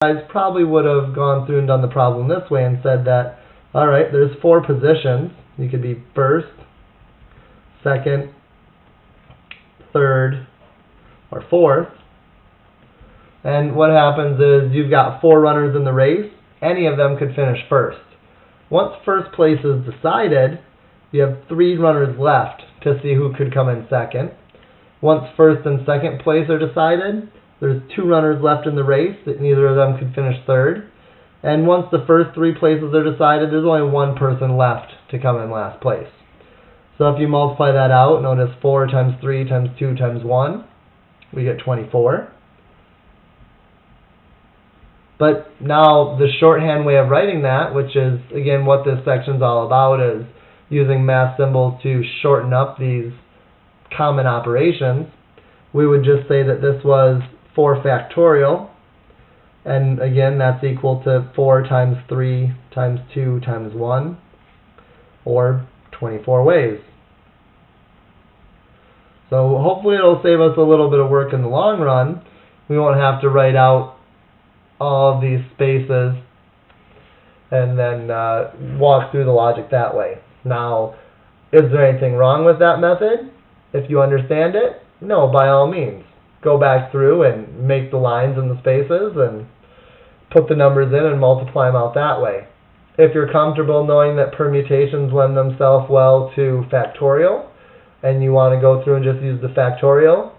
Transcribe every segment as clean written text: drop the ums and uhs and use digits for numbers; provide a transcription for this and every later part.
guys probably would have gone through and done the problem this way and said that, alright, there's 4 positions. You could be first, second, third, or fourth. And what happens is you've got 4 runners in the race. Any of them could finish first. Once first place is decided, you have 3 runners left to see who could come in second. Once first and second place are decided, there's 2 runners left in the race that neither of them could finish third. And once the first 3 places are decided, there's only 1 person left to come in last place. So if you multiply that out, notice 4 times 3 times 2 times 1, we get 24. But now the shorthand way of writing that, which is, again, what this section's all about, is using math symbols to shorten up these common operations. We would just say that this was 4 factorial, and again, that's equal to 4 times 3 times 2 times 1, or 24 ways. So hopefully it'll save us a little bit of work in the long run. We won't have to write out all of these spaces and then walk through the logic that way. Now, is there anything wrong with that method? If you understand it, no, by all means. Go back through and make the lines and the spaces and put the numbers in and multiply them out that way. If you're comfortable knowing that permutations lend themselves well to factorial, and you want to go through and just use the factorial,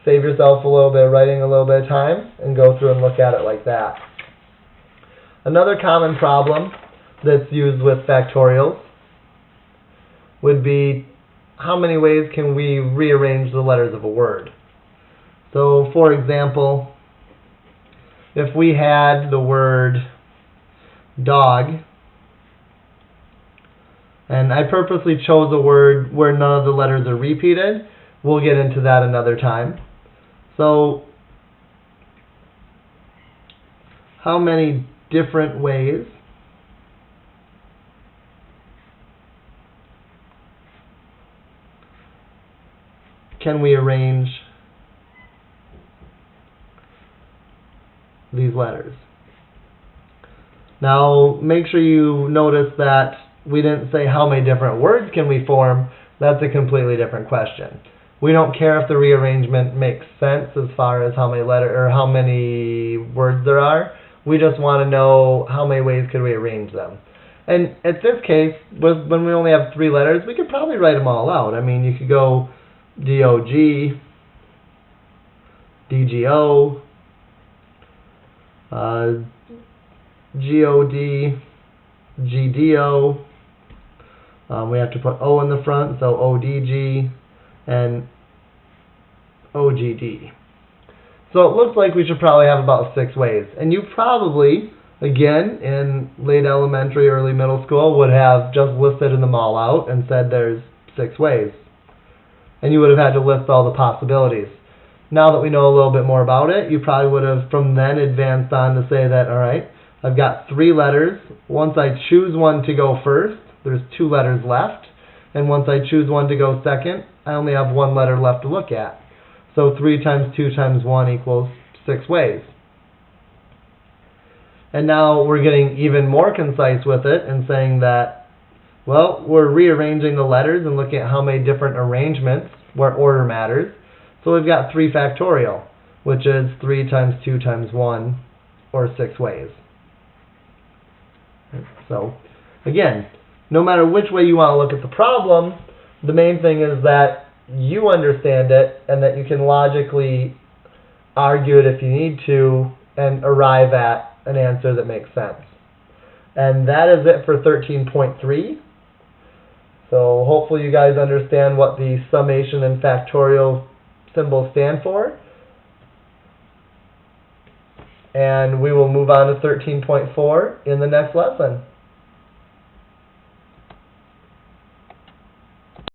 save yourself a little bit of writing, a little bit of time, and go through and look at it like that. Another common problem that's used with factorials would be, how many ways can we rearrange the letters of a word? So, for example, if we had the word dog, and I purposely chose a word where none of the letters are repeated, we'll get into that another time. So, how many different ways can we arrange these letters? Now, make sure you notice that we didn't say how many different words can we form. That's a completely different question. We don't care if the rearrangement makes sense as far as how many words there are. We just want to know how many ways could we arrange them. And at this case, when we only have 3 letters, we could probably write them all out. I mean, you could go D-O-G, D-G-O, G-O-D, G-D-O. We have to put O in the front, so O-D-G, and O-G-D. So it looks like we should probably have about 6 ways. And you probably, again, in late elementary, early middle school, would have just listed them all out and said there's 6 ways. And you would have had to list all the possibilities. Now that we know a little bit more about it, you probably would have from then advanced on to say that, alright, I've got 3 letters. Once I choose one to go first, there's 2 letters left. And once I choose one to go second, I only have 1 letter left to look at. So 3 times 2 times 1 equals 6 ways. And now we're getting even more concise with it and saying that, well, we're rearranging the letters and looking at how many different arrangements where order matters. So we've got 3 factorial, which is 3 times 2 times 1, or 6 ways. So, again, no matter which way you want to look at the problem, the main thing is that you understand it and that you can logically argue it if you need to and arrive at an answer that makes sense. And that is it for 13.3. So hopefully you guys understand what the summation and factorial symbols stand for. And we will move on to 13.4 in the next lesson.